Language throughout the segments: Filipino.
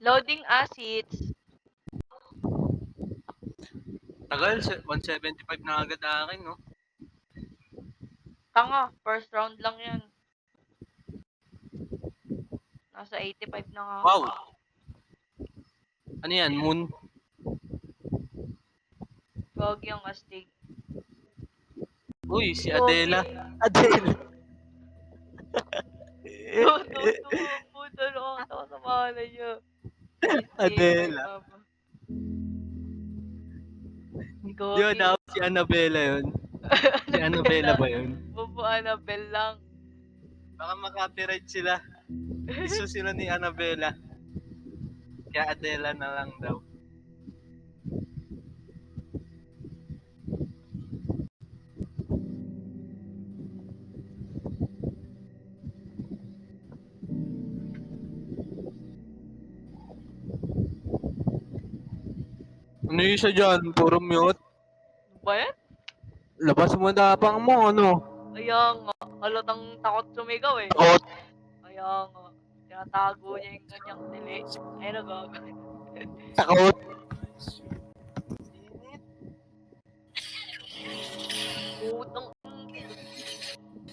Loading assets. Tagal, 175 na agad akin, no? Tanga, first round lang yan. Nasa 85 na nga. Wow! Ano yan, moon? Gogi ang astig. Uy, si Gogi. Adela. Adela. Puto, nakakatawa sa pangalan niya. Adela. Di ba dapat si Annabella yun? Si Annabella ba yun? Bobo Annabelle lang. Baka makapiright sila. Gusto sila ni Annabella. Kaya Adela na lang daw. Ano yung isa dyan? Puro mute? Ba yan? Labas mo tapang mo, ano? Kaya nga. Halatang takot sumigaw eh. Takot. Kaya nga. Tinatago niya yung kanyang tili. Ay, nagagawin. Takot. Putang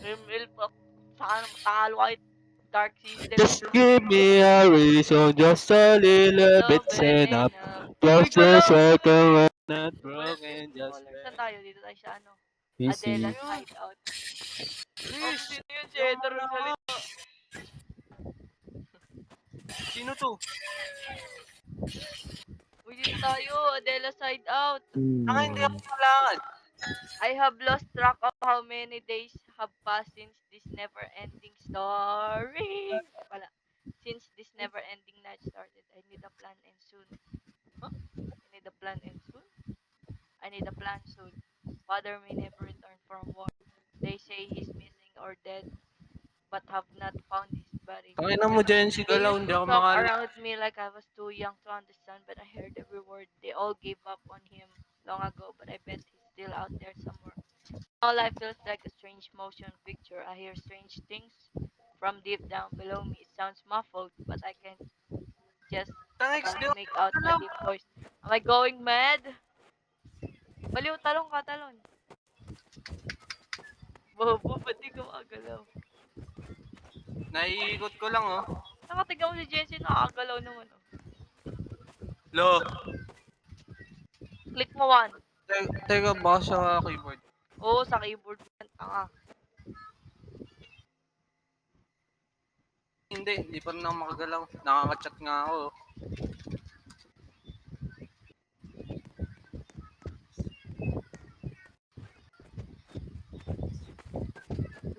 ML pa. Sana matalo kahit Dark System. Just give me a reason, just a little bit's enough. Just a second when not broken, just Saan tayo? Dito tayo sa ano? easy. Adela Side Out. Oh, sino yun? Si Eder nagsalita. Sino to? Uy, dito tayo. Adela Side Out. Hindi ako malakad. I have lost track of how many days have passed since this never-ending story. Wala. Since this never-ending night started, I need a plan and soon. Huh? I need a plan and soon? I need a plan soon. Father may never return from war. They say he's missing or dead, but have not found his body. Tangina mo dyan si They Galaw, used hindi to ako talk makala. around me like I was too young to understand, but I heard every word. They all gave up on him long ago, but I bet he's still out there somewhere. All life feels like a strange motion picture. I hear strange things from deep down below me. It sounds muffled, but I can't just about make out a deep voice. Am I going mad? Baliw, talong ka, talon. Bobo, ba't di ka makagalaw? Naiikot ko lang, oh. Nakatigaw mo si Jensen, nakakagalaw naman, oh. Lo. Click mo 1. Teka, baka sa keyboard. Oo, sa keyboard mo yan, tanga. Hindi pa rin ako makagalaw. Nakaka-chat nga ako.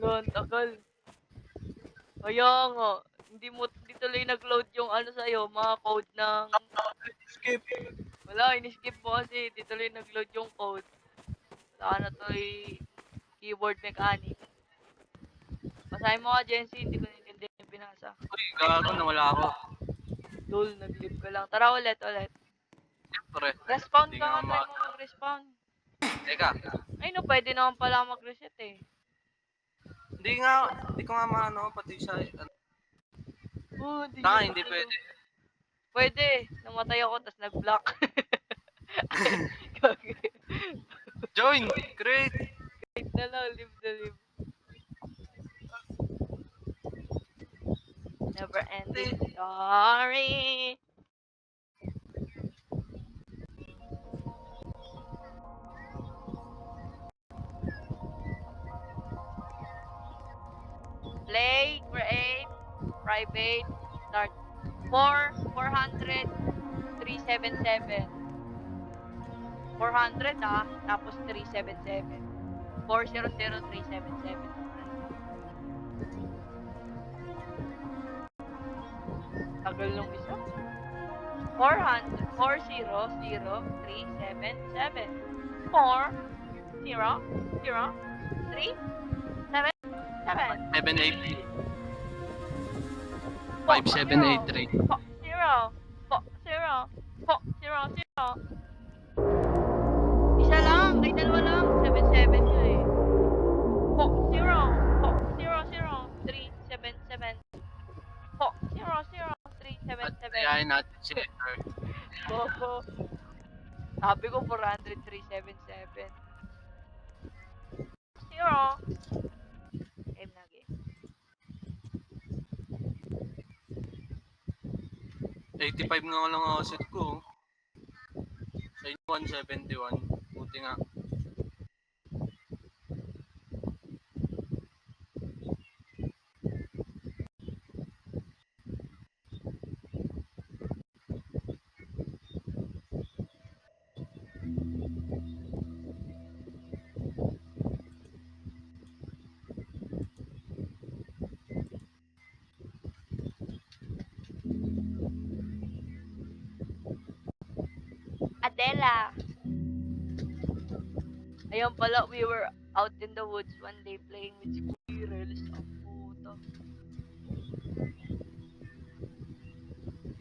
Ang tagal. Kaya nga, hindi tuloy nag-load yung ano sa'yo, mga code ng... Skip. Wala, in-skip mo kasi, hindi tuloy nag-load yung code. Wala na tuloy keyboard mechanic. Basahin mo ka, Jency, hindi ko naiintindihan yung binasa. Uy, gago, nawala ako. Dol, nag-leave ka lang. Tara, ulit. Siyempre. Respawn Hindi ka nga, nga try mo mag-respawn. Teka. Ay no, pwede naman pala mag-reset eh. Hindi ko nga maano, pati sa... hindi pwede. Pwede. Namatay ako, tas nag-block. Join! Great! Great na lang, live the live. Never ending story. Play, create, private, start. 400, 377. 400 tapos 377. 400377. Tagal nung isa. 400, 400377. 400377. 783. 5783. 0. Isa lang, kay dalawa lang. 77 yun eh. 00377. 400377. Yayain natin si Edgar. Bobo. Sabi ko 400,377. Zero. Game na game. 85 nga lang ang asset ko. Sa inyo 171. Buti nga. Adela. Ayun pala, we were out in the woods one day playing with squirrels. Ang puta.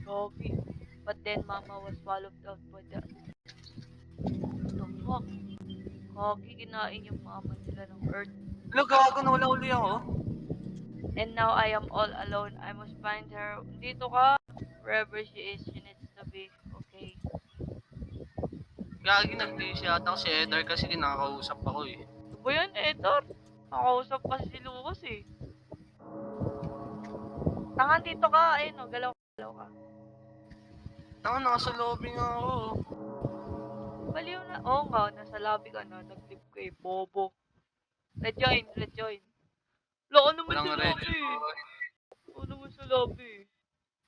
Gogi. But then mama was swallowed up by the... What the fuck? Gogi, kinain yung mama nila ng earth. Ano, gago na wala uli ako. And now I am all alone. I must find her. Dito ka. Wherever she is, she needs to be okay. Gagi nag-place yata ako si Edgar kasi kinakausap ako eh. Ano ba yan, Edor? Nakausap kasi si Lucas eh. Tangan dito ka. Ayun o, galaw ka. Tanga, nasa lobby nga ako. Baliw na. Oo nga, nasa lobby ka na. Nag-tip ko eh. Bobo. Rejoin. Wala ka naman Walang sa ready. lobby. Wala naman sa lobby.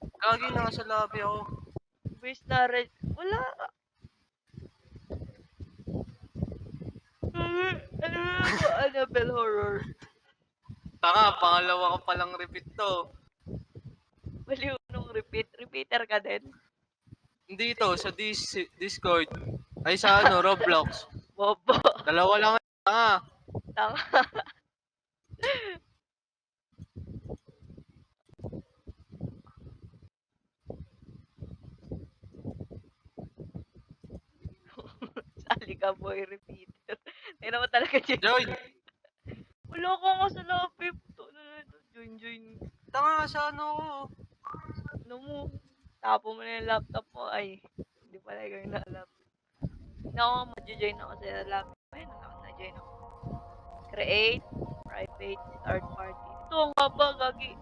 Gagi, nasa lobby ako. Base na red. Wala ka. Ano ba? Annabelle horror. Tanga, pangalawa ko palang repeat to. Baliw nung repeat. Repeater ka din. Hindi to, sa Discord. Ay sa ano, Roblox. Bobo. Dalawa lang tanga. Tama. Sali ka boy, repeater. Hindi naman talaga dyan. Join! Wala ka nga sa lobby. Join. Tanga, sa ano ko. Ano mo? Tapo mo na yung laptop mo. Ay, hindi pala ikaw yung laptop. Hindi ako mag-join ako sa laptop. Ayun, na-join ako. Create, private, start party. Ito ang haba, gagi.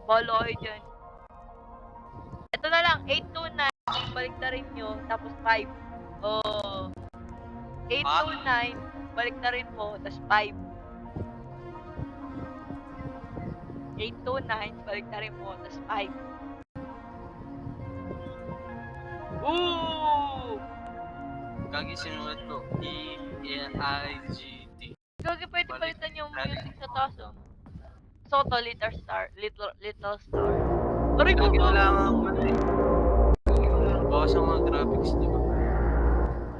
Balo kayo dyan. Ito na lang, 829, balik na rin nyo, tapos 5. Oh. 829, balik na rin mo, tapos 5. 829, balik na rin mo, tapos 5. Ooh! Gagi sinulat ko. E-N-I-G-T. Gagi, pwede palitan yung music sa taas, oh. Soto, little star. Aray ko, Gagi, wala nga ako eh. Bawas ang mga graphics, di ba?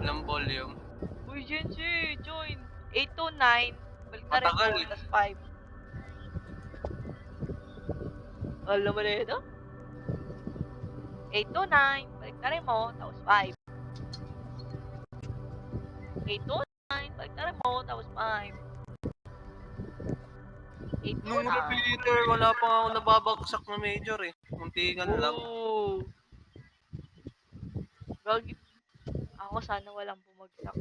Walang volume. Uy, Genji, join. 829, balik na rin Matagal mo, eh. tapos 5. Alam mo na yun, oh? 829, balik na rin mo, tapos 5. 829, balik na rin mo, tapos 5. Nung 829. repeater, wala pa ako nababagsak na major eh. Muntikan lang. Ooh. Gagi. Ako sana walang bumagsak.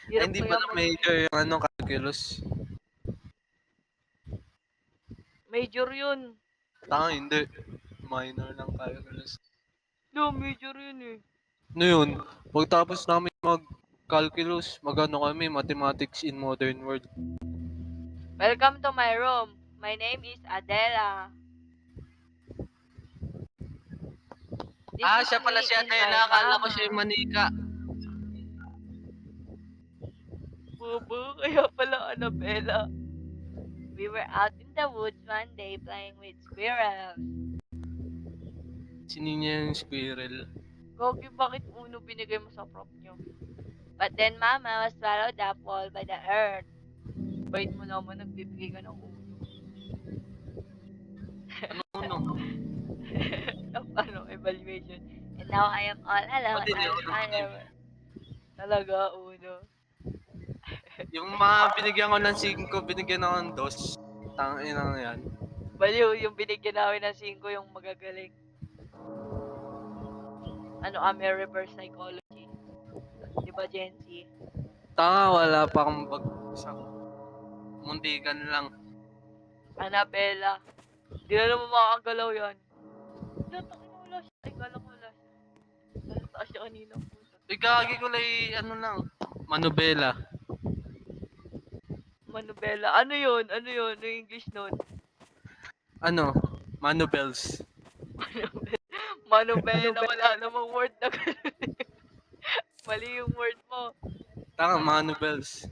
Ay, hindi kaya pala major yung ano, calculus. Major yun. Tanga, hindi. Minor lang calculus. No, major yun eh. Ano yun? Pagtapos namin mag-calculus, mag-ano kami, mathematics in modern world. Welcome to my room. My name is Adela. This is Siya pala me si and my Adela. Akala ko mama. siya yung manika. Bobo, kaya pala Annabella. We were out in the woods one day playing with squirrels. Sininya yung squirrel. Gogi, bakit uno binigay mo sa prop nyo? But then mama was swallowed up all by the earth. Bait mo naman, nagbibigay ka ng uno. Ano? Ano, evaluation. And now I am all alone. Pati I will find her. Talaga, uno. Yung mga binigyan ko ng 5, binigyan ako ng 2. Tangin na yan. Baliw, yung binigyan namin ng 5 yung magagaling. Ano reverse psychology. Di ba, Gen Z? Tanga, wala pa akong isang muntikan lang. Annabella. Di na naman makakagalaw yan. Wala siya. Ay, kala ko wala siya. Nasa siya kanina. Puta. Gagi ko lang ano lang. Manubela. Manubela. Ano yun? Ano yun? Ano yung English nun? Ano? Manubels. Manubela. Wala namang word na ganun. Mali yung word mo. Tanga, Manubels.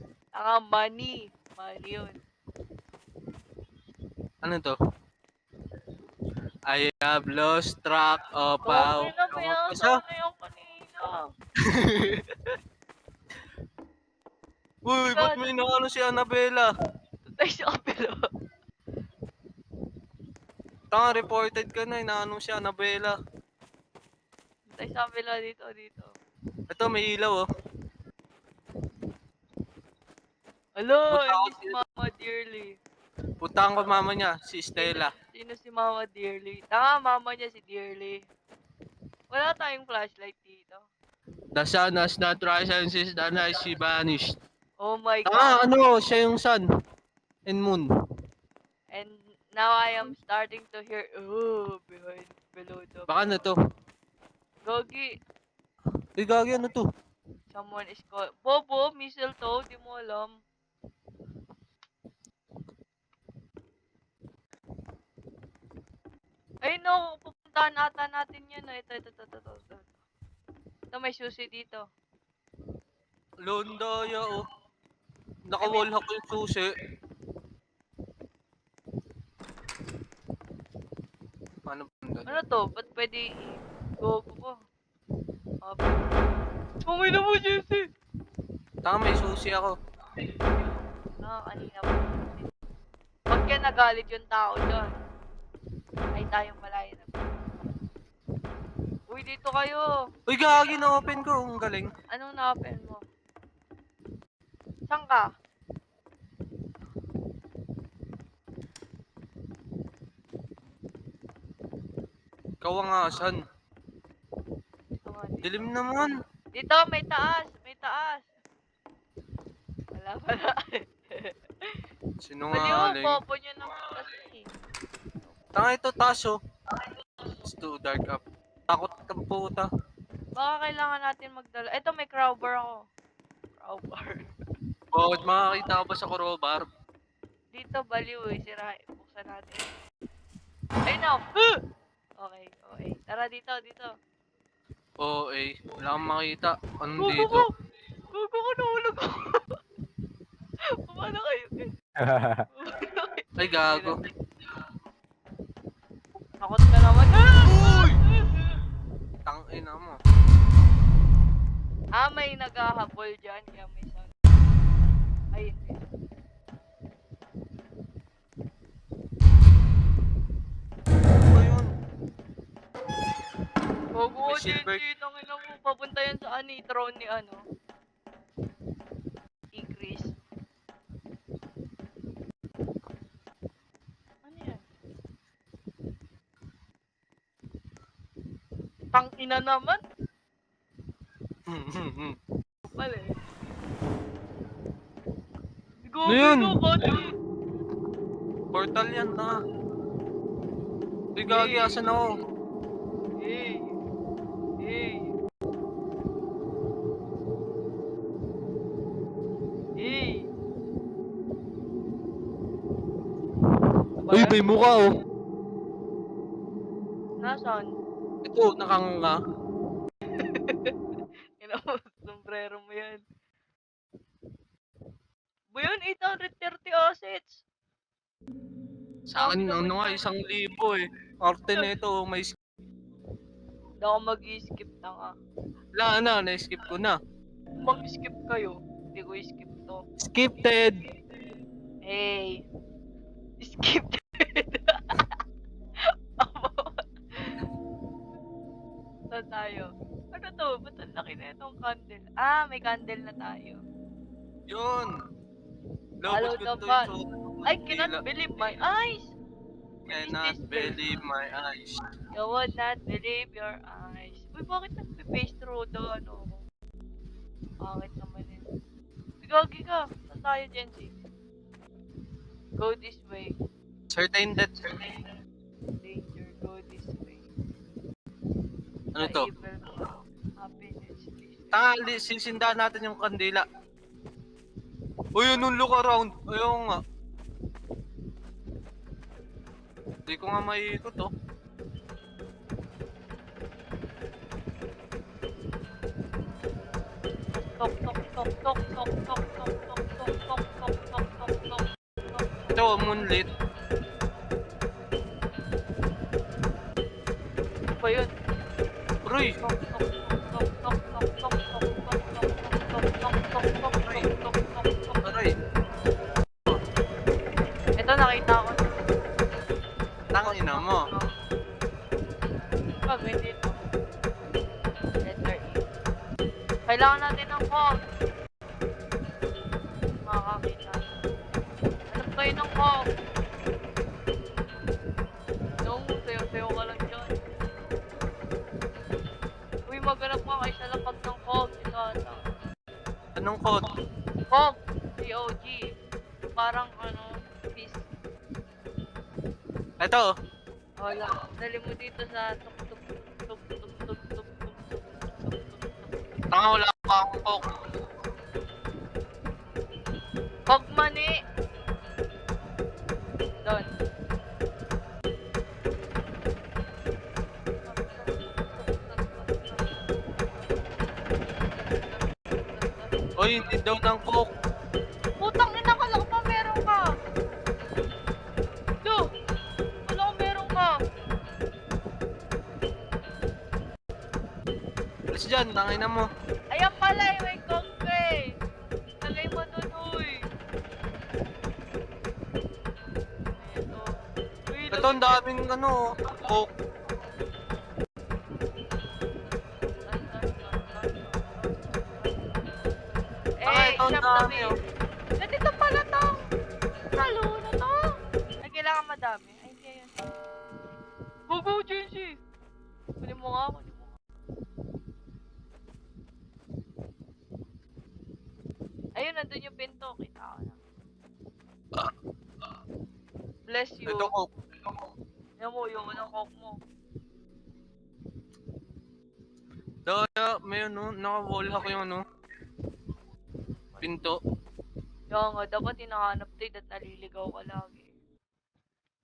Money. Money yun. Ano to? I have lost track of how... Okay na, pinasa ko na yung kanina. Uy, ba't God, may nakano si Annabella? tutay sa kapila. Tanga, reported ka na, inaano si Annabella. Tutay sa kapila dito. Ito, may ilaw oh. Hello, Punta ako hindi si Mama Dearly. Puntahan ko mama niya, si Stella. Sino si Mama Dearly? Tanga, mama niya si Dearly. Wala tayong flashlight dito. The sun has not risen since the night she vanished. Oh my Tanga, God. ano, siya yung sun and moon. And now I am starting to hear, below the... Baka na to. Gogi, Uy, gagi, ano to? someone is called... Bobo, mistletoe, di mo alam. Ay no, pupuntahan ata natin yun. Ito. Ito, may susi dito. Londaya oh. Nakawall hack yung susi. Paano ba? Ano to? Ba't pwede i-gogo ko? Kumay na mo, Jesse! Tanga, may susi ako. Kanina pa. Pag kaya nagalit yung tao dyan, ay tayong malayo na. Uy, dito kayo! Uy, gagi, na-open ko. Ang galing. Anong na-open mo? Saan ka? Kawangasan. Dilim naman. Dito, may taas! May taas! Wala. Mali mo, Sinungaling. bobo nyo ng kasi. Tanga, ito taso. It's too dark up. Takot kang puta. Baka kailangan natin magdala. Eto, may crowbar ako. Crowbar. Bakit makakita ka ba sa crowbar? Dito, baliw eh. Sira, buksan natin. Ay, no! Okay. Tara dito. Oo, wala kang makita. Anong Gugo dito? ko! Gugo ko, nahulog ko! Paano kayo? Ay, gago. Takot ka naman. Uy! Tangina mo. May naghahabol dyan. Kaya may sound. Ay, hindi. Ano ba yun? Gugo ko, May silver. Genji. Tangina mo. Papunta yan sa throne ni Chris. Ano yan? Tangina naman. Pala eh. Ano yun? Portal. Portal yan, tanga. Uy, gagi, asan ako? Hey. Uy, may mukha oh. Nasaan? Ito, nakanganga. Sombrero mo yan. Ba yun? 830 assets. Sa akin, ano nga, 1,000 eh. Arte nito, may Hindi ako mag-skip na nga. wala na, na-skip ko na. Mag-skip kayo. Hindi ko i-skip to. Skipted! Hey. Skip. Saan tayo? Ano to? Ba't ang laki na itong candle? May candle na tayo. Yun! Follow Lobot the ko to path. yung I cannot believe my eyes. Cannot believe my eyes. You would not believe your eyes. Uy, bakit nagbe face through the ano ko. Pangit naman yun. Gagi ka. Saan tayo, Jency? Go this way. Certain that... Danger, go this way. Ano The to? evil one. Happiness, please. Tanga, sisindahan natin yung kandila. Uy, yun, look around. Ayun nga. Hindi ko nga maiikot, oh. Tok, tok, tok, tok, tok, tok, tok, tok, tok, tok, tok, tok, tok, tok. Ito, moonlit. Ano ba yun? Uy! Tok, tok, tok, tok, tok, tok, tok, tok, tok, tok, tok, tok, tok, tok, Aray! tok, tok, tok. Aray! Ito, nakita ko. Tangina mo. Gagawin dito. Letter E. Kailangan natin ng code. Makakakita. Hanap kayo ng code. No, sayo-sayo ka lang dyan. Uy, maghanap ka kayo sa lapag ng code. Ito ata. Anong code? Cog. C-O-G. Parang ano, peace. Ito. Wala. Dali mo dito sa tuk tuk tuk tuk tuk tuk tuk tuk tuk tuk. Tanga, wala pa akong coke. Cog mani. Doon. Uy, hindi daw ng coke. Putang ina, kala ko pa meron ka. Do. Kala ko meron ka. Alis dyan, tangina mo. Ayan pala, may cog ka eh. Lagay mo dun, uy. Ito. Uy, Ito, ang daming ano, coke. Tanga, ito ang dami, oh. Ganito pala to. Talo na to. Ay, kailangan madami. Ay, hindi yun. Go, go, Jency. Kunin mo nga, kunin mo nga. Ayun, nandun yung pinto. Kita ko na. Bless you. Ito coke. Yan mo, yung unang coke mo. Daya, may ano, naka-wall hack yung ano. Pinto. Kaya nga, dapat hinahanap tayo at naliligaw ka lagi.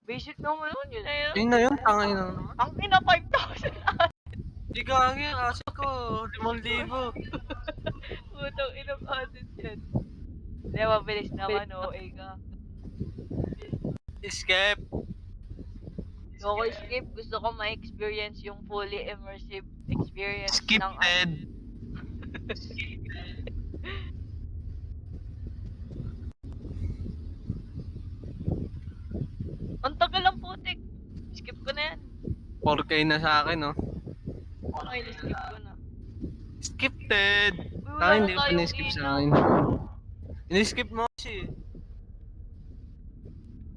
Basic naman yun, yun na yun. Yun na yun, tangay na naman. Ang ina, 5,000 Di gagi, aso ko, 5,000. Putang ina, asin yan. Hindi, mabilis naman, OA ka. Escape. Ako escape, gusto ko ma-experience yung fully immersive experience Skip ng dead. Ang tagal lang putik. Skip ko na yan. 4K na sa akin, no? Okay, skip ko na. Skip dead. Uy, wala Tayo, na hindi ko tayong pa skip sa ilaw. akin. Ini-skip mo kasi.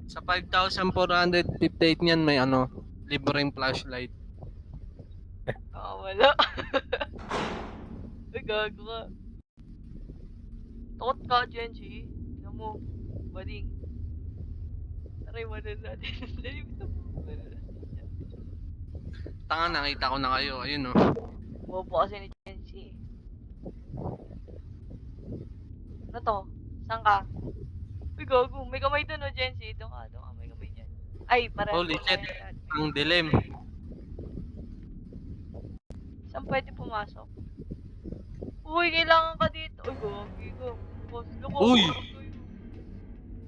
Sa 5,458 niyan may ano, libreng flashlight. Ah, wala. Uy, gago ka. Takot ka, Genji. Tignan mo. Bading. Taray mo na natin. Dali mo Tanga, nakita ko na kayo. Ayun, no? Bobo kasi ni Genji. Ano to? Saan ka? Uy, gago. May kamay doon, no, Genji. Doon ka. May kamay dyan. Ay, para. Holy shit. Ang dilim. Saan pwede pumasok? Uy, kailangan ka dito. Uy, gagi ka. Uy!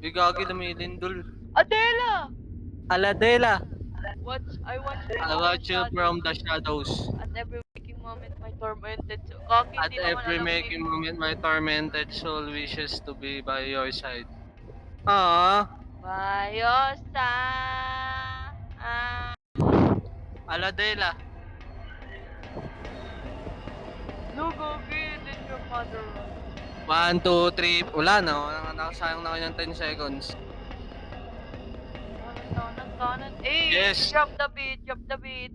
Uy, gagi na may lindol. Adela! Aladela! I watch you from the shadows. At every waking moment, my tormented soul. Gagi, At hindi naman every alam making ni- moment, my tormented soul wishes to be by your side. Ah, Bayosa! Aladela. No, gagi, then your mother. 1, 2, 3. Wala na. Nakasayang na kayo ng 10 seconds. Kanan. Eh, Yes. drop the beat.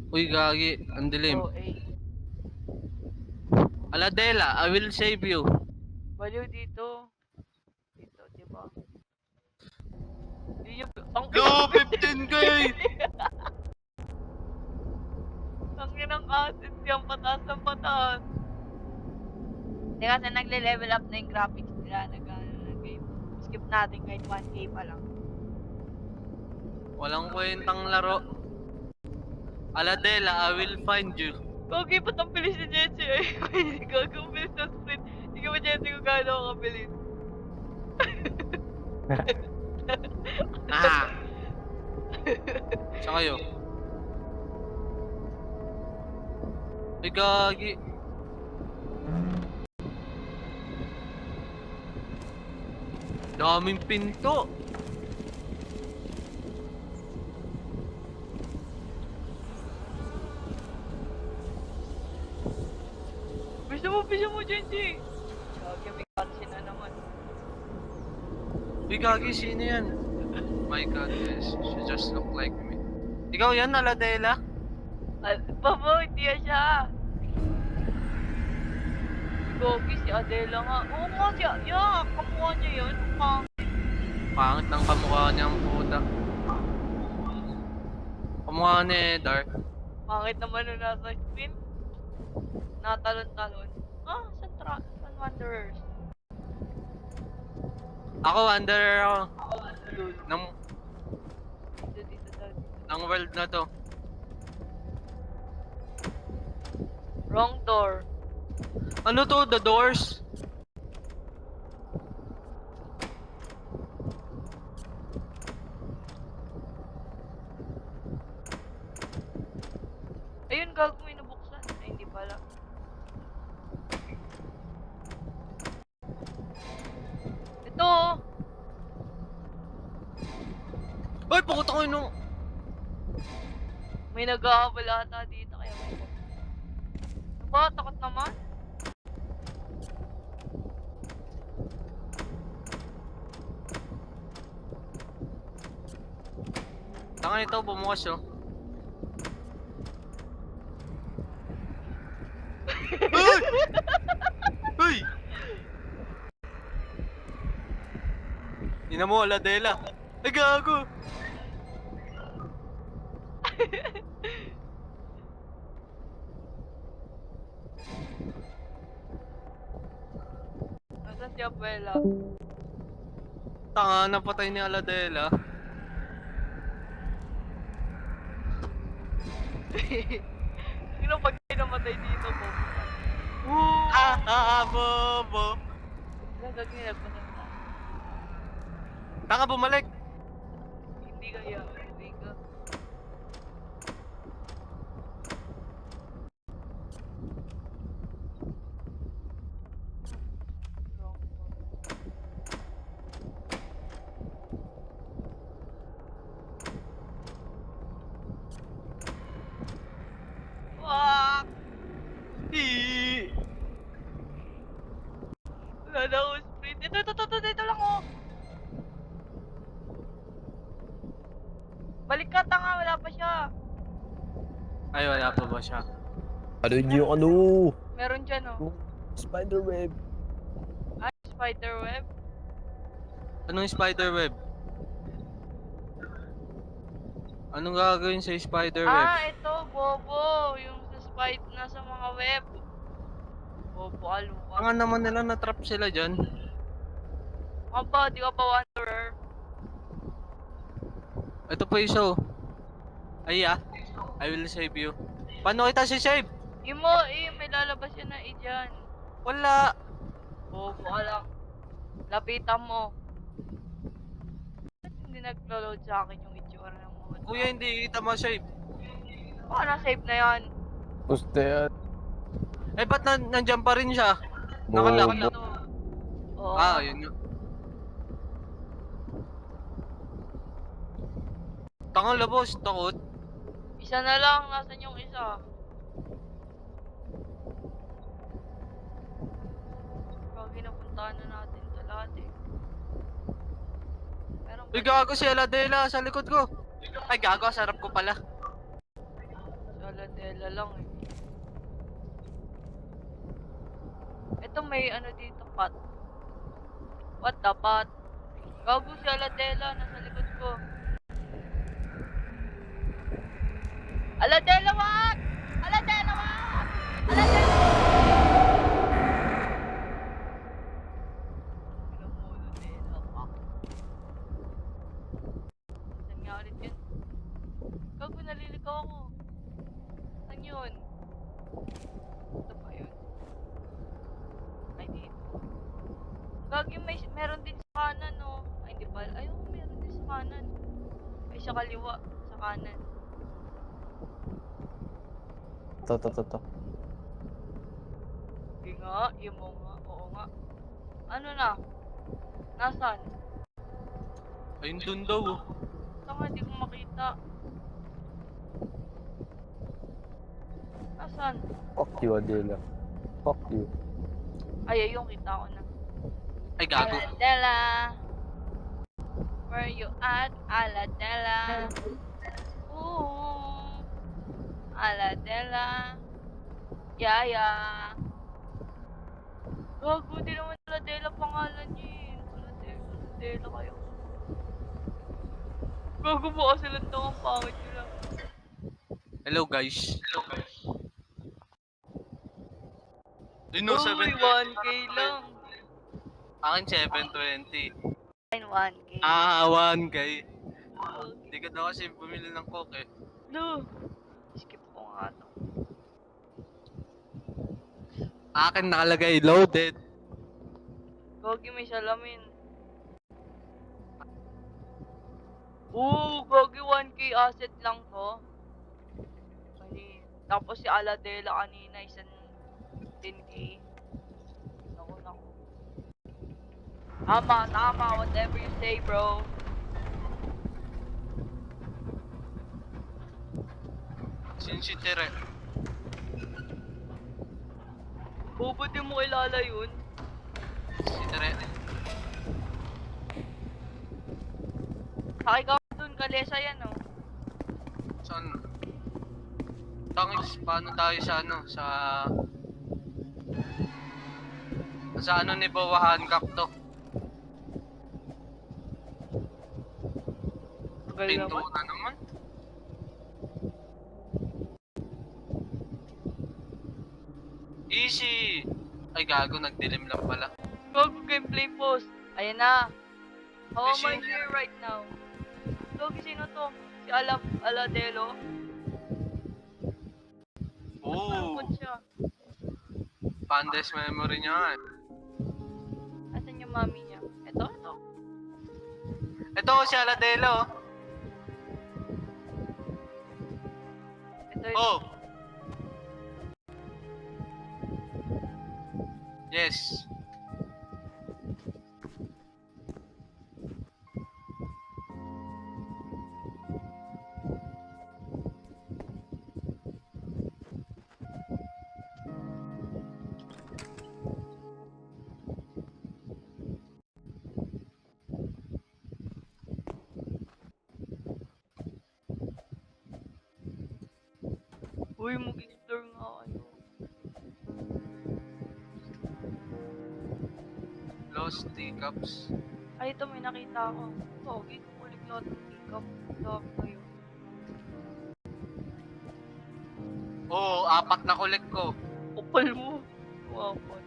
Uy, gagi. Ang dilim. Oh, eh. Aladela, I will save you. Baliw dito. Dito, di ba? Ang Go, inapit. 15K! Ang inang asset yan, pataas ng pataas. Hindi kasi nagle-level up na yung graphics nila, nag-ano ng game. Skip natin kahit 1K pa lang. Walang kwentang laro. Aladela, I will find you. Okay, ba't ang bilis ni Jetsi? Ay, gagawang bilis na sprint. Hindi ka ba Jetsi kung gaano ako kabilis? Ah! Saan kayo? Ay, gagi. Daming pinto. Bisa mo, Jetsi! Gagi, may cutscene na naman. Uy, gagi, sino yan? My god, yes. She just look like me. Ikaw yan, Aladela? Babo, hindi yan siya. Gogi, si Adela nga. Oo nga, kamukha niya yun. Pangit ng kamukha niya ang puta. Kamukha ni Dark. Pangit naman nung nasa screen. Natalon-talon. San Wanderers? Ako, wanderer ako. Lul. Ng, Dito daw. ng world na to. Wrong door. Ano to? The doors? Ayun, gago may nabuksan. Ay, hindi pala. Ito, oh. Ay, pukuta ko yun. May nag-aabal ata dito. Kaya may... Ano ba? Takot naman? Tanga ito, bumukas oh. Uy! Uy! Ina mo, Aladela. Ay, gago! Nasaan si Abuela? Tanga, napatay ni Aladela. Sino pag namatay dito po? Bobo! Gagawin nagpasanda. Tanga, bumalik! Hindi kaya. Hindi ka. Fuck! Eee! Wala na ako sprint. Dito lang oh. Balik ka, tanga. Wala pa siya. Ay, wala pa ba siya? Ano yung ano? Meron dyan oh. Spiderweb. Ay, spiderweb. Anong spiderweb? Anong gagawin sa spiderweb? Ito, bobo. Yung sa nasa mga web. Bobo, aluka. Tanga naman nila, na-trap sila dyan. Aba, di ka pa wanderer. Ito pa isa oh. Ay I will save you. Paano kita si-save? May lalabas yan na dyan. Wala. Bobo, alak. Lapitan mo. Ba't hindi nag-load sa akin yung itsura ng mga Kuya, hindi kita ma-save. Baka na-save na yan. Gusto yan. Eh, ba't nandyan pa rin siya? Bobo. Nakalak. Ito. Oo. Yun yun. Tanga labos, takot. Isa na lang. Nasaan yung isa? Kagi napuntahan na natin ito lahat eh. Meron Uy, gago si Aladela sa likod ko. Ay, gago, sarap ko pala. Saladela lang eh. Ito may ano dito, pot. What the pot? Gago si Aladela, nasa likod ko. Aladela, what? Aladela, what? Aladela, Tingnan mo, Aladela, fuck. Saan nga ulit yun? Gago, naliligaw ako. Saan yun? Ito ba yun? Ay, dito. Gagi, meron din sa kanan, no? Ay, hindi pala. Ay, oo, meron din sa kanan. Ay, sa kaliwa. Sa kanan. To. Hindi nga, yung mo nga. Oo nga. Ano na? Nasaan? Ayun dun daw. Oh. Saan nga, hindi ko makita. Nasaan? Fuck you, Adela. Fuck you. Ay, ayun, kita ko na. Ay, gago. Aladela. Where you at? Aladela. Ooh. Aladela. Yaya. Gago, di naman Aladela pangalan niya eh. Aladela kayo. Gago mo kasi lang daw ang pangit nyo lang. Hello guys. Yun Uy, no, 720. 1K lang. Akin 720. 1K. Ah, 1 kay. Okay. Hindi ka daw kasi bumili ng coke eh. No. Skip ko nga to. Akin nakalagay loaded. Gogi may salamin. Gogi 1K asset lang to. Ay, tapos si Aladela kanina isang 10K. Naku. Tama, whatever you say, bro. Sin si Tere. Bobo di mo kilala yun. Si Tere. Sakay ka dun, kalesa yan, oh. Saan? Tangis, paano tayo sa ano? Sa ano ni Bawahan Kakto? Tagal Pinto naman. na naman. Easy! Ay gago, nagdilim lang pala. Gogo gameplay post. Ayan na. How am I Fishing. here right now? Gogi, sino to? Si Aladelo? Oo! Malungkot siya. Pandes memory niya nga eh. Asan yung mami niya? Ito. Ito si Aladelo. Ito. Oh! Yes. Uy, mag-explore nga kayo. Lost teacups. Ay, ito may nakita ako. Gogi, kukulik lahat ng teacup. Dami kayo. Oo, 4 na kulik ko. Kupal mo. Wapal.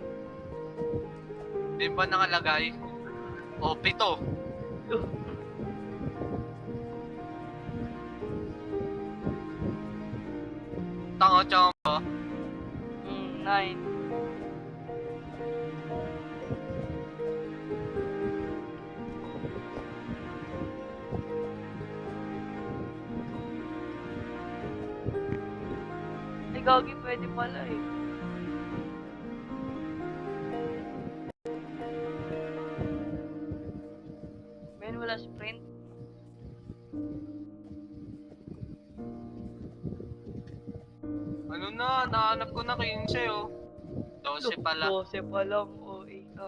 Di ba nakalagay? O, 7. Tanga chamba. 9. Ay, Gogi, pwede pala eh. Men, wala sprint. Ano na, nahanap ko na 15 oh. 12 pala. 12 pa lang. OA ka.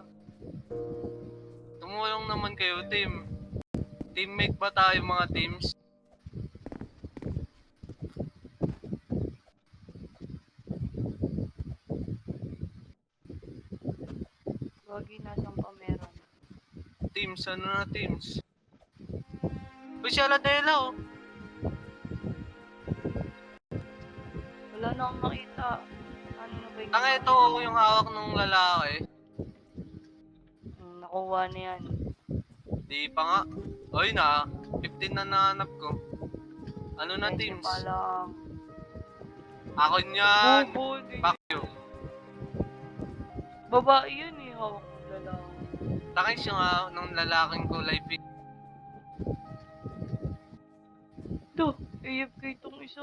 Tumulong naman kayo, team. Teammate ba tayo mga teams? teams? Ano na teams? Uy, si Aladela, oh. Wala na akong makita. Ano na ba yung Ang ito, oh, yung hawak ng lalaki. nakuha na yan. Di pa nga. Oy na, 15 na nahanap ko. Ano na 20 teams? pa lang. Ako niyan. Bobo, Fuck you. babae yun eh, hawak ng lalaki. Takis yung ng lalaking kulay pink. Ito, AFK itong isa.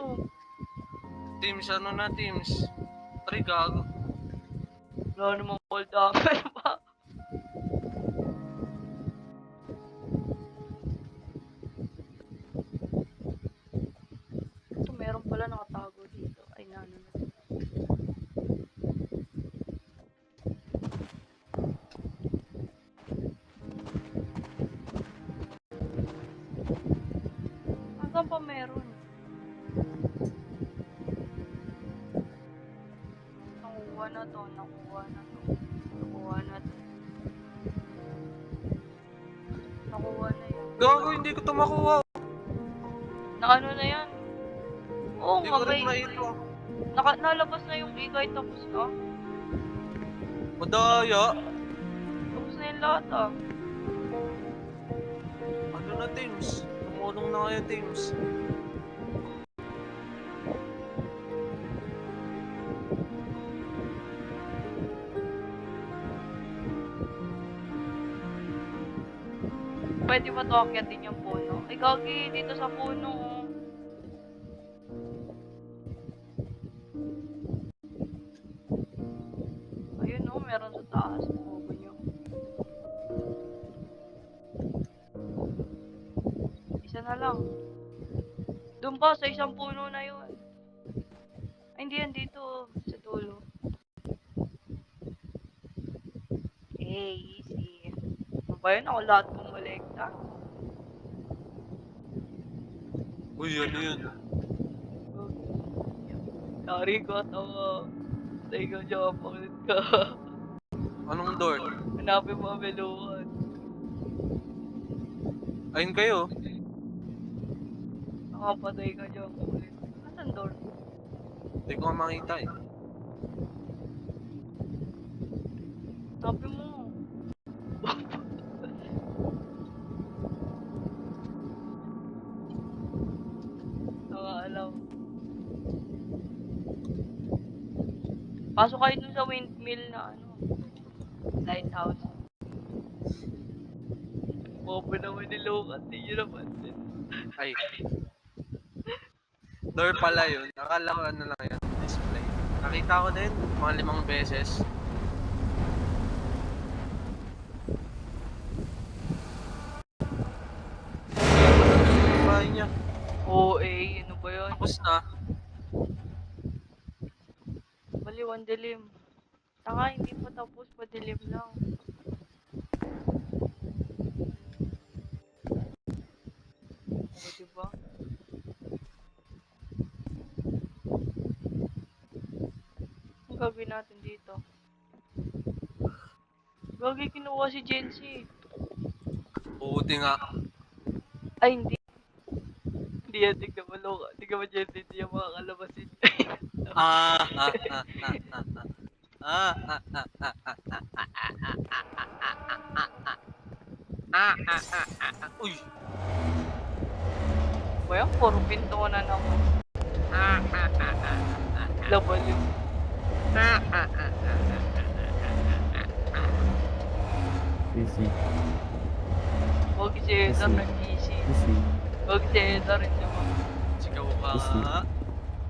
Teams, ano na teams? Pre, gago. Wala namang call damage pa. Ito, meron pala nakatago dito. Ay, nano na. Hanggang pa meron. Nakuha na to, nakuha na to. Nakuha na to. Nakuha na yan. Gago, hindi ko to makuha. Na ano na yan? Oo Hindi nga, ko rin may... maito. Nalabas na yung ikay, tapos na. Madaya. Tapos na yung lahat ah. Ano na teams? Tumulong na kayo teams. Pwede ba to akyatin yung puno? Ay, gagi, dito sa puno. Oh. Ayun oh, meron sa taas. Bobo nyo. Isa na lang. Doon pa, sa isang puno na yun. Ay, hindi yan dito. Oh, sa dulo. Easy. Ano ba yun? Ako lahat kumulekta. Uy, ano yun? Yari ko at ako. Tay ko dyan, pakulit ka. Anong door? Hanapin mo ang melukan. Ayun kayo. Nakapatay ka dyan, pakulit. Asan door? Hindi ko nga makita eh. Hanapin mo. Nakaalam. Pasok kayo dun sa windmill na ano. Lighthouse. Bobo naman ni Logan, di nyo naman din. Ay. Door pala yun. Akala ko ano lang yan. Display. Nakita ko din. Mga 5 beses. Yung bahay niya. Oo eh, ano ba yun? Tapos na. Baliwan dilim. Taka, hindi pa tapos, padilim lang. O, diba? Ang gagawin natin dito? Gagi, kinuha si Jency. Buti nga. Ay, hindi. Hindi yan, tignan mo, Loka. Tignan mo, Jency, hindi yan makakalabasin. Ah, ah, ah, ah, ah, ah. Ah, ah, ah, ah, ah, ah, ah, ah, ah. Uy! Ba yan? Puro pinto na naman. Labal yun. Easy. Huwag si Edar, Easy. nag-easy. Easy. Huwag si Edar, hindi mo. Sigaw ka Easy. nga.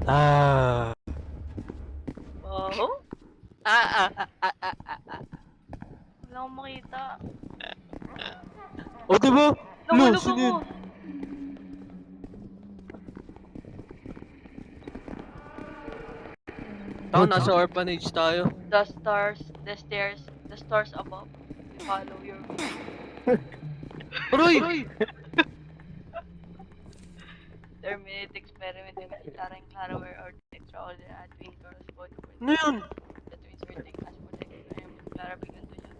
Ah. Baho? Ah, ah, ah, ah, ah. Wala akong makita. O, diba? Nahulog sino ako. yun? Tao, nasa orphanage tayo. The stars, the stairs, the stars above. Follow your way. Aroy! Terminate experiment in Clara and Clara were ordered extraordinary at twin girls both were Ano yun? the twins were taken as protected. Clara began to shout.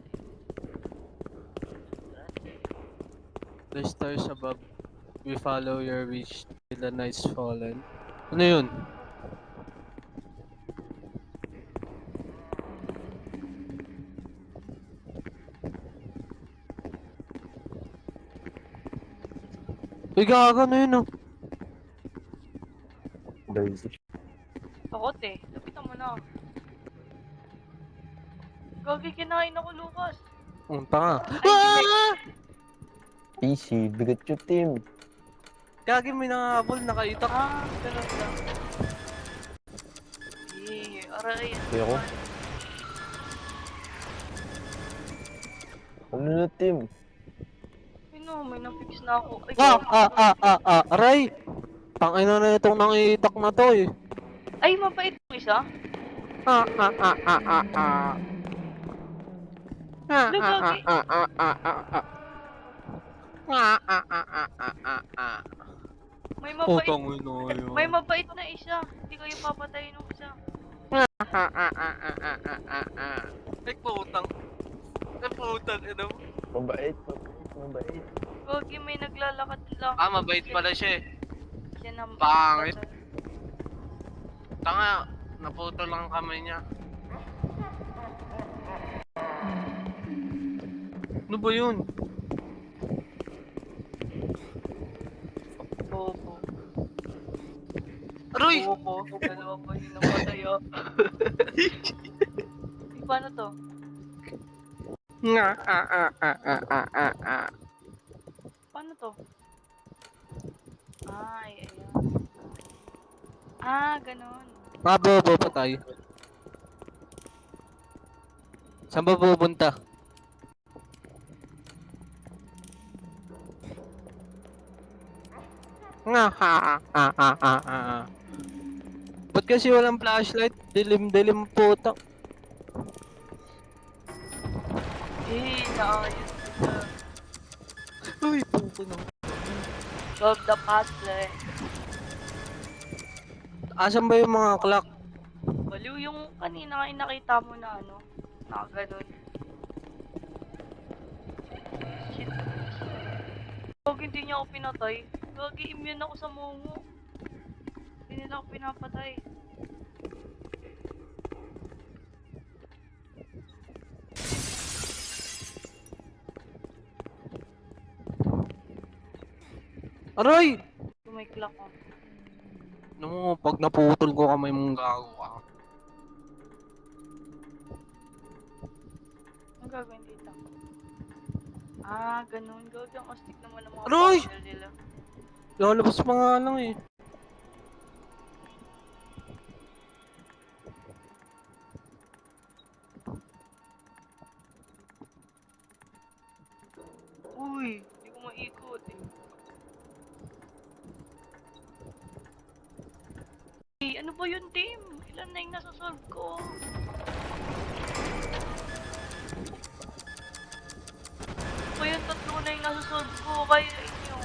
The stars above, we follow your wish till the night's fallen. Ano yun? Uy, gaga na yun oh. Basic. Takot eh. Lapitan mo na. Gagi, kinain ako, Lucas. Unta nga. Ay, hindi may... Ah! Easy. Bigat yung team. Gagi, may nangahabol, nakaitak. Ganun lang. Aray. Hindi ako. Ano na team? May na-fix na ako. Ay, Aray! Tangina na itong nangiitak na to eh. Ay, mabait mo isa? Ah, ah, ah, ah, ah, ah. Ah, Look, ah, ah, Gagi. ah, ah, ah, ah, ah. Ah, ah, ah, ah, ah, ah, ah. May mabait. Tangina yun. May mabait na isa. Hindi kayo papatayin ng isa. Ah, ah, ah, ah, ah, ah, ah, ah, ah. Ay, putang. Ay, putang, ano? Mabait. Mabait. Gagi, may naglalakad lang. Ah, mabait pala siya eh. Siya na Pangit. Tanga, naputol lang ang kamay niya. Ano ba yun? Bobo. Aroy! Bobo. Dalawa pa yung namatay ah. Paano to? Nga, ah, ah, ah, ah, ah, ah, ah. Paano to? Ay, ayan. Ganun. Mabobo pa tayo. Saan ba pupunta? Nga, ha, ah, ah, ah, ah. Ba't kasi walang flashlight? Dilim-dilim puta. Naayos kita. Uy, puto na. Solve the puzzle. Asan ba yung mga clock? Baliw yung kanina ay nakita mo na nakaganon. Shit. Gagi, hindi niya ako pinatay. Gagi, immune ako sa momo. Hindi nila ako pinapatay. Aray! Tumiklak ko. No, pag naputol ko kamay mong gago ka. Ang gagawin dito? Ganun. Gagi, ang astig naman ng mga Aroy! puzzle nila. Lalabas pa nga lang eh. Uy, hindi ko maikot eh. Ano ba yun, team? Ilan na yung nasasolve ko? Ano ba yun? 3 na yung nasasolve ko. Kaya inyo.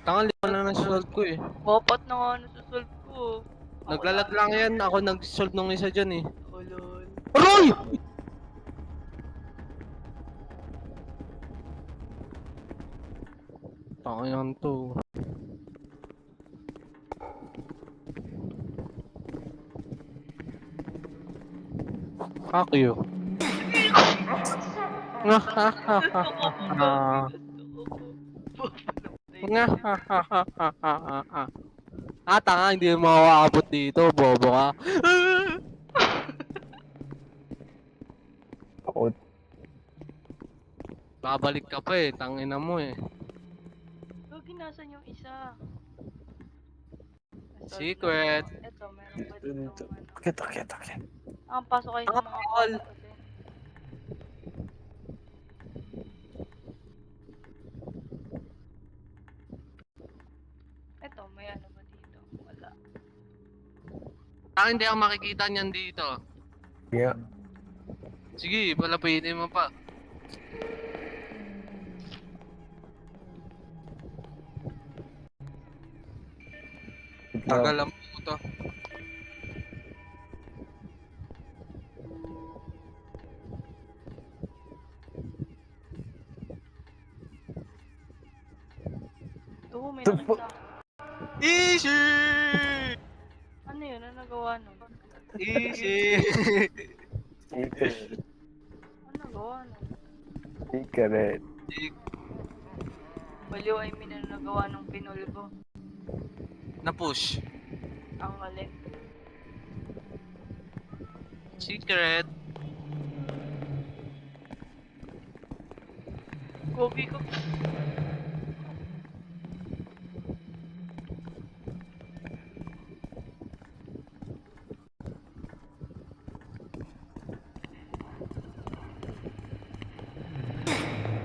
Tangal lima na nag-solve ko eh. 4 na nga nasasolve ko. Naglalag lang yan, ako nag-solve nung isa dyan eh. Lol. Aray! Tangan to. Akyo. Nga ha ha ha ha. Nga ha ha ha ha ha ha. Tanga, hindi mo makaabot dito, bobo ka. Takot. Babalik ka pa eh, tangina mo eh. Gagi, nasan yung isa? Secret. Eto, meron pa dito. Akit. Pasok kayo sa mga Call. kwarto. Eto, may ano ba dito? Wala. Hindi ako makikita niyan dito. Yeah. Sige, palapitin mo pa. Tagal lang po to. punta? Easy! Ano yun? Ano nagawa nun? Easy! Secret. Ano nagawa nun? Secret. Baliw, I mean, ano nagawa nung pinulbo? Na-push. Ang galing. Secret. Gogi ko.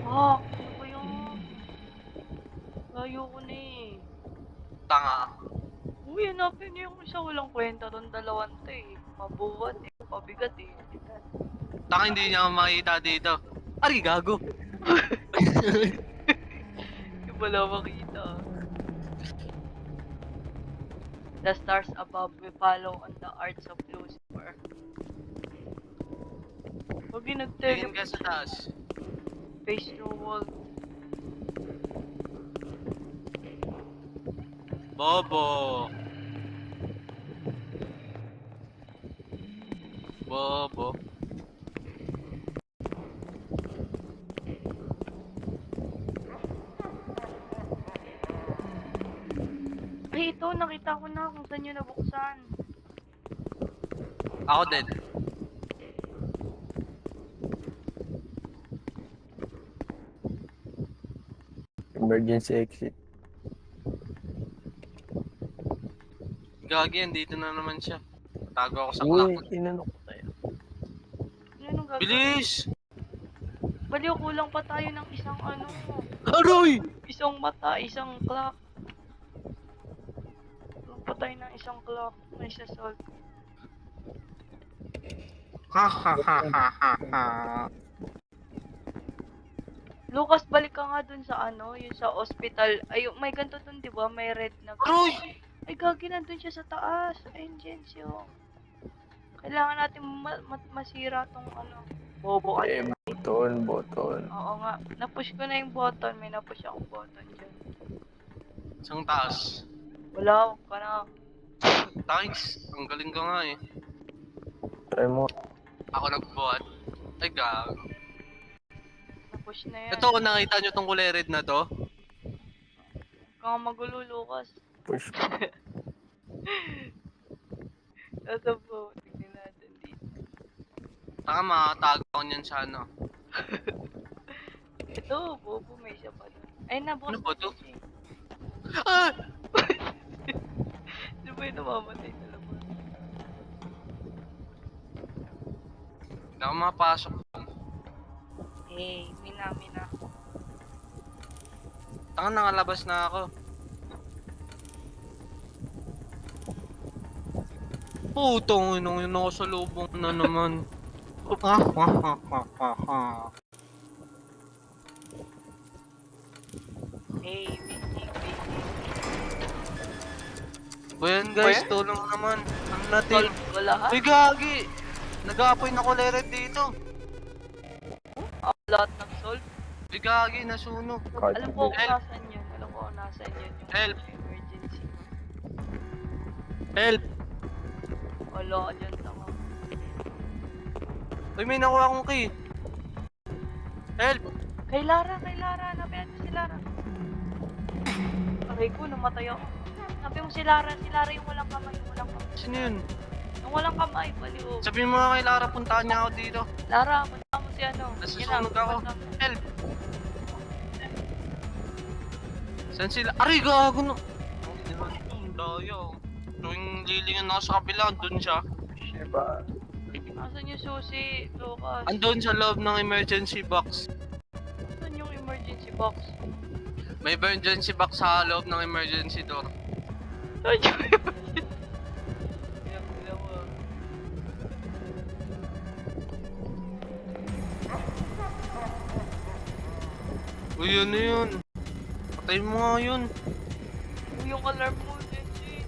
Ah, ano ba yun? Layo ko na eh. Tanga. Uy, hanapin niyo yung isa walang kwenta doon dalawang to eh. Mabuhat eh, mabigat eh. Tanga, hindi niya ako makita dito. Ari, gago. Hindi pala makita. The stars above we follow on the arts of Lucifer. Pag Tingin nag-teleport ka sa taas. face through wall. Bobo. Bobo. Ay, ito, nakita ko na kung saan yun nabuksan. Ako din. Emergency exit. Gagi, dito na naman siya. Tago ako sa Uy, clock. inano ko tayo. Ano nung gagawin? Bilis! Baliw, kulang pa tayo ng isang ano. Aroy! Isang mata, isang clock. Kulang pa tayo ng isang clock. May sasalt. Ha ha ha ha ha ha. Lucas, balik ka nga dun sa ano, yung sa hospital. Ay, may ganito dun, di ba? May red na. Aroy! Ay, gagi, nandun siya sa taas. Ayun, Jens, yung. Kailangan natin masira tong ano. Bobo ka Eh, dyan. button. Oo nga. Napush ko na yung button. May napush akong button dyan. Isang taas. Wala, huwag ka na. Thanks. Ang galing ka nga eh. Try mo. Ako nagbuhat. Ay gago. Napush na yan. Ito, kung nakita nyo tong kulay red na to. Huwag ka nga magulo, Lucas. Push. Nasa po. Tignan natin dito. Taka makatago ako niyan sa ano. Ito, bobo, may isa pa dun. Ay, nabukas Ano ba to? siya. Ah! Di ba yung namamatay na labas? Hindi ako mapasok. Hey, mina. Taka, nakalabas na ako. Putong inong yun ako sa lubong na naman. Hey, waiting. Bayan guys, Bayan? tulong naman. Ano natin? Solve ko lahat. Uy gagi! Nag-aapoy na kulay red dito. Lahat ng solve. Uy gagi, nasunog. Alam ko kung Help. nasan yun. Alam ko kung nasan yun. Yung Help. emergency. Help! Wala ka dyan, tanga. Uy, may nakuha akong key. Help! Kay Lara. Hanapin natin si Lara. Aray ko, namatay ako. Hanapin mo si Lara. Si Lara yung walang kamay. Sino yun? Yung walang kamay, baliw. Sabihin mo nga kay Lara, puntahan niya ako dito. Lara, punta mo si ano. Nasusunog Yan, ako. punta mo. Help! Saan sila? Aray, gago no! Ang dayo. Tuwing lilingan ako sa kabila, andun siya. Shiba. Nasaan yung susi, Lucas? Andun sa loob ng emergency box. Nasaan yung emergency box? May emergency box sa loob ng emergency door. Nasaan yung emergency? Kaya mo. Uy, ano yun? Patay mo nga yun. Uy, yung alarm mo, Genji.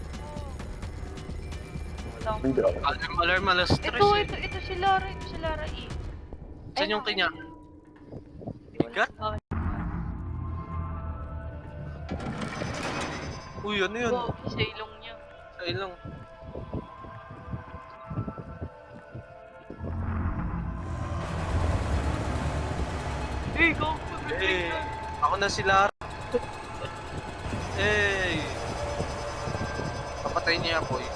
Wala Hindi mo. ako. Alarm, alas 3 Ito, eh. ito si Lara. E. Saan yung kanya? Bigat? Uy, ano yun? Gogi sa ilong niya. Sa ilong. Hey, go! Eh, ako na si Lara. Eh, papatay niya ako eh.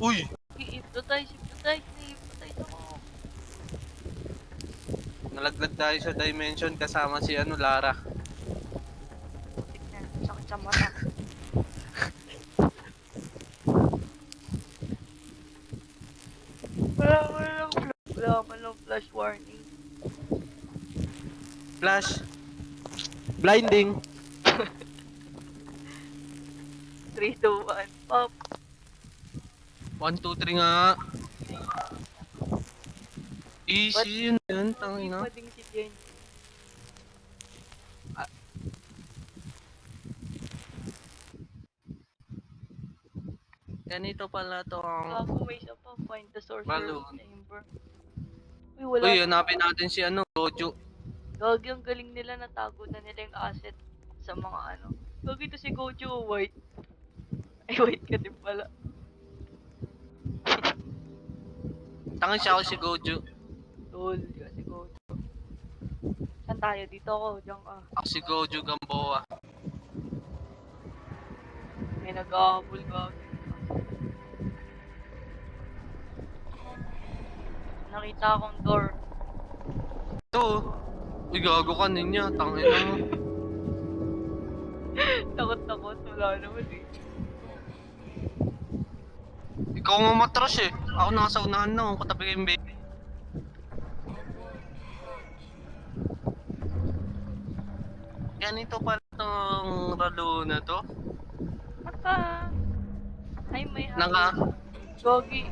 Uy! I-hypnotize, na-hypnotize ako. Nalaglag tayo sa dimension kasama si Lara. Putik na, sakit sa mata. Wala man lang flash warning. Flash. Blinding. 3, 2, 1, pop. 1, 2, 3 nga. Easy yun yun, Hindi tangina. pa din si Jen. Ganito pala to ang... Ako may isa pa, find the sorcerer's Balloon. chamber. Uy, wala Uy, na. hanapin natin si Gojo. Gagi, ang galing nila, natago na nila yung asset sa mga ano. Gagi, to si Gojo, white. Ay, white ka din pala. Tangin siya ako si Gojo. Tol, di ka si Gojo. Saan tayo? Dito ako, diyan ka. Ako si Gojo Gamboa. May nag-ahabol, gagi. Nakita akong door. Ito. Uy, gago ka ninya. Tangina mo. Takot-takot, wala naman eh. Ikaw nga matras eh. Ako nasa unahan na. Ako katabi kayong baby. Ganito pala tong lalo na to. Naka. Ay, may Naka. Gogi.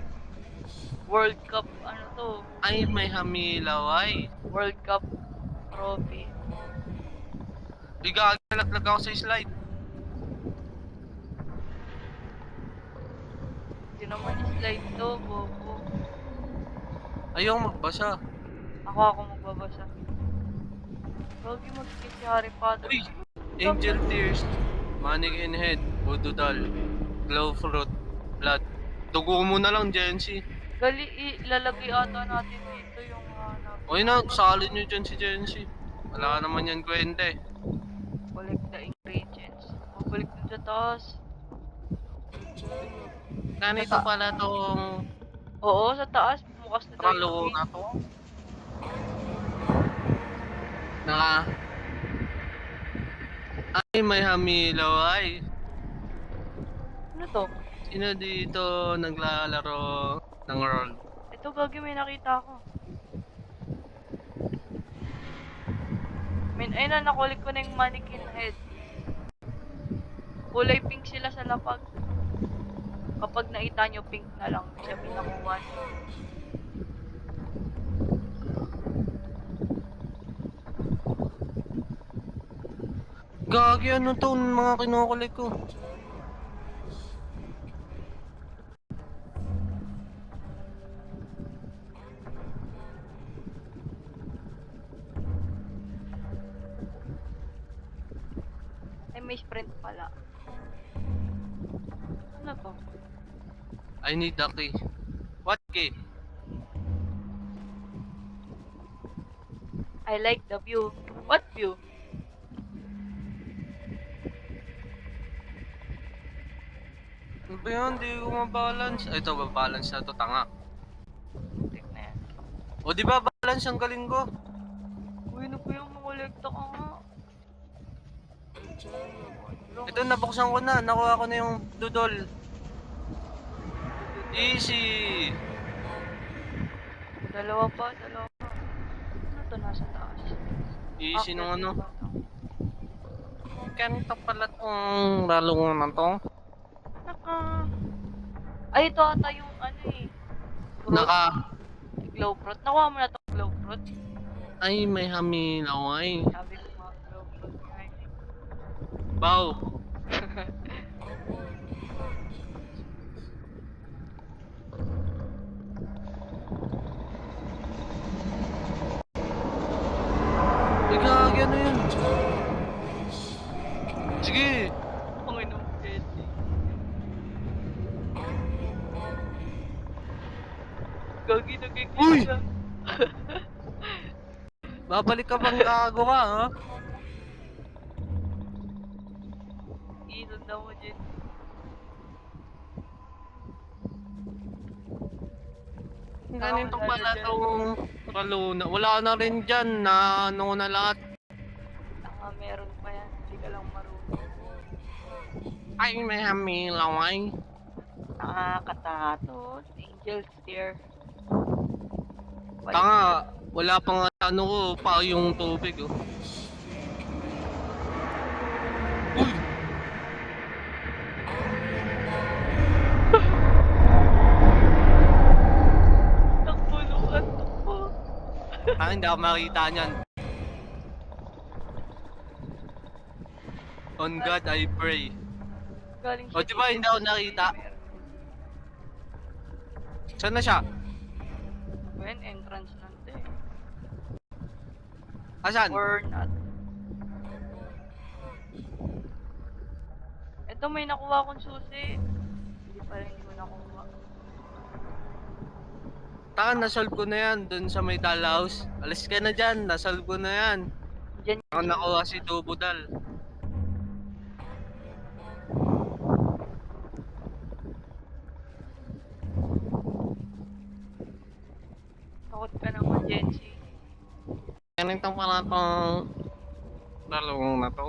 World Cup, ano to? Ay, may hamilaway. World Cup trophy. Uy, gago. Nalaglag ako sa slide. Hindi naman slide to, bobo. Ayaw magbasa. Ako magbabasa. Gogi, mag-skip si Harry Potter. Uy! Angel Tears. Mannequin Head. Voodoo Doll. Glow Fruit. Blood. Dugo mo na lang, Jency. Gali, ilalagay ata natin dito yung hanap. Uy na, salin nyo dyan si Jency. Wala naman yan kwenta eh. Collect the ingredients. Mabalik dun sa taas. Ganito pala tong Oo, sa taas. Bukas na tayo. ralo na to. Na ay may hamilaway. Ano to? Sino dito naglalaro ng role? Ito, Gagi, may nakita ako. Ayun na, nakulik ko na yung mannequin head. Kulay pink sila sa lapag. Kapag nakita nyo, pink na lang. Sabi nakuha nyo. Gagi, ano to mga kinukulik ko? Ay, may sprint pala. Ano to? I need the key. What key? I like the view. What view? Ano ba yan? Di ko mabalance. Ay, ito, babalance na to, tanga. Tek na yan. O, di ba balance ang galing ko? Uy, ano po yung makolekta ka nga? Ito, nabuksan ko na. Nakuha ko na yung dudol. Easy! Dalawa pa. Ano to nasa taas? Easy nung ano. ba to? Ganito pala tong lalo na to. Naka. Ay, ito ata yung ano eh. Fruit. Naka, Glow fruit. Nakuha mo na itong glow fruit. ay may hamilaway. Sabi ko mga glow fruit guys. Bow. ano yun? Sige. Panginoong Betty. Gagi, Uy! nagkikita siya. Babalik ka bang gago ka, ha? Isundan mo, Jen. Ganito wala pala na dyan. tong Kaluna. Wala na rin dyan na ano na lahat. Tanga, meron pa yan. Hindi ka lang marunong. Ay, may hamilaw ay. Nakakatatos. Angel stare. Tanga, wala pang ano ko pa yung tubig, oh. Uy! Takbo, Luan. Takbo. Hindi ako makita niyan. On God, I pray. Galing O, diba hindi ako nakita? Saan na siya? When entrance nante. Asan? Or not. Ito, may nakuha akong susi. Hindi pa rin, hindi ko nakuha. Tanga, nasolve ko na yan dun sa may Dalhouse. Alis ka na dyan, nasolve ko na yan. Diyan Ako nakuha si Dubudal. Takot ka naman, Jency. Ganito pala tong dalawang na to.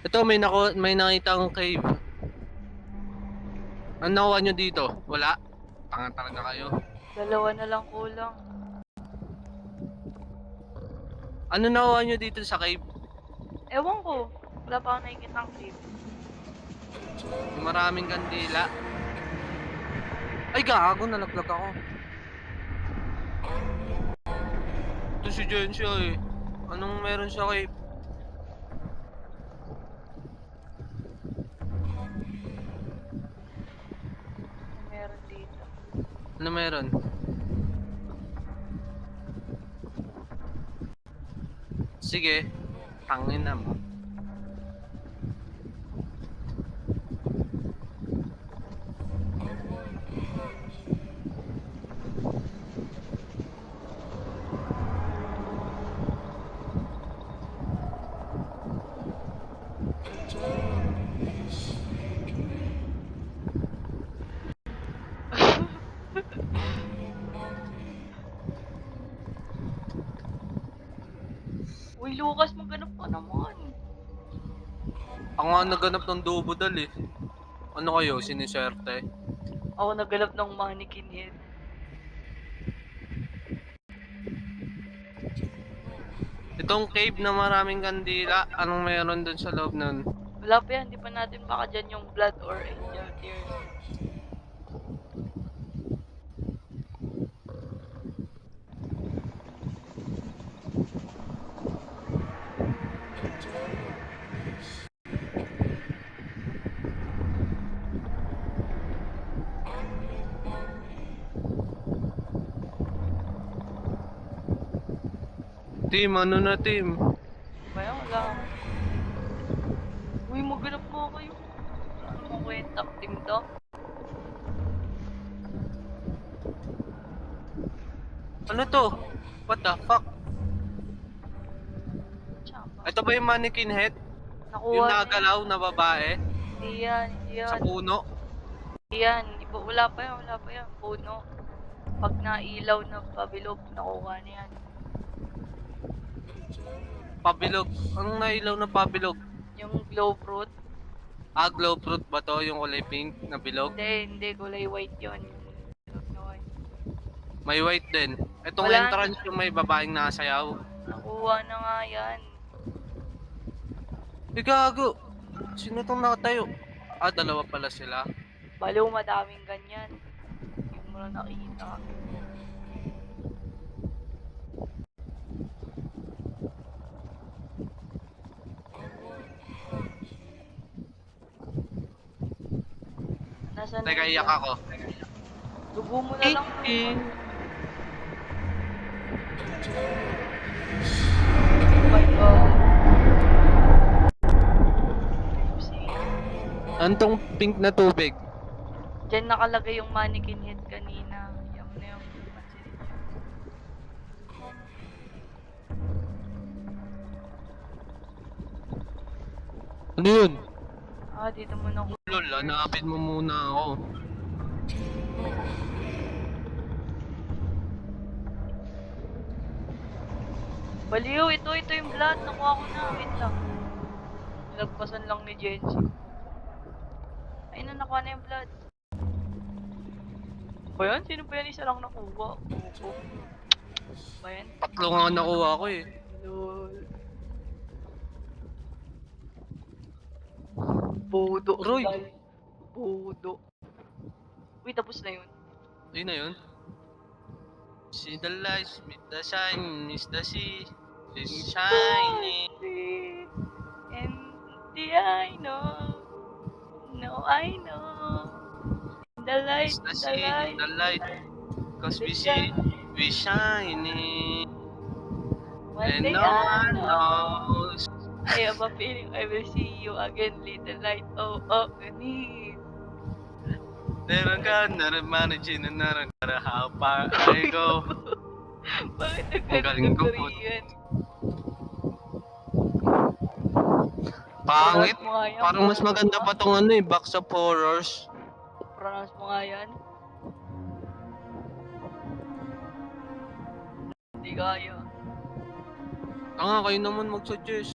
Ito, may nakita akong cave. Ano nakuha nyo dito? Wala? Tanga talaga kayo. Dalawa na lang kulang. Ano nakuha nyo dito sa cave? Ewan ko. Wala pa akong nakikita ang clip. Yung maraming kandila. Ay, gago, nalaglag ako. Ito si Jensha eh. Anong meron sa cave? Meron dito. Ano meron? Sige, tangin na mo. Uy, Lucas, maghanap ka naman. Ako nga naganap ng Dubudal eh. Ano kayo, siniswerte? Ako naghanap ng mannequin head. Itong cave na maraming kandila, anong meron dun sa loob nun? Wala pa yan, di pa natin baka dyan yung blood or angel tears. Team, ano na team? Kaya wala ako. Uy, maghanap mo kayo. Ano mo kwentang team to? Ano to? What the fuck? Tsaka. Ito ba yung mannequin head? Nakuha Yung na nagalaw na babae? Hindi yan, hindi Sa yan. puno? Hindi yan. Wala pa yan, wala pa yan. Puno. Pag nailaw na pabilog, nakuha na yan. Pabilog. Anong nailaw na pabilog? Yung glow fruit. Glow fruit ba to? Yung kulay pink na bilog? Hindi. Kulay white yun. Yung na white. May white din. Itong Wala entrance yung may babaeng nasayaw. Nakuha na nga yan. Gago! Sino tong nakatayo? Dalawa pala sila. Baliw, madaming ganyan. Hindi mo lang nakikita. Nasaan Teka, na iyak yun? ako. Dugo mo na lang. Oh my God. Antong pink na tubig? Diyan nakalagay yung mannequin head kanina. Yam na yung pansinin niyo. Ano yun? Ah, dito muna ako. Lol, hanapin mo muna ako. Baliw, ito yung blood. Nakuha ko na. Wait lang. Nilagpasan lang ni Jency. Ayun na, nakuha na yung blood. Ba yan? Sino ba yan? Isa lang nakuha. Opo. Ba yan? Tatlo nga nakuha ko eh. Lol. Bodo. Roy! Bodo. Uy, tapos na yun. Ayun na yun. See the lights, meet the shine, miss the sea. It's shining. And the I know. No, I know. The light, Miss the the sea, light. the light. Cause we see, we shining. One And day no I one know. knows. I have a feeling I will see you again, little light. Oh, beneath. Meron ka na rin managing na naran para how far I go. Bakit Ang galing nagganito ko po. Korean? Pangit. Pronounce mo nga yan. Parang mas maganda pa tong ano eh, Box of Horrors. Pronounce mo nga yan. Hindi kaya. Kayo naman mag-suggest.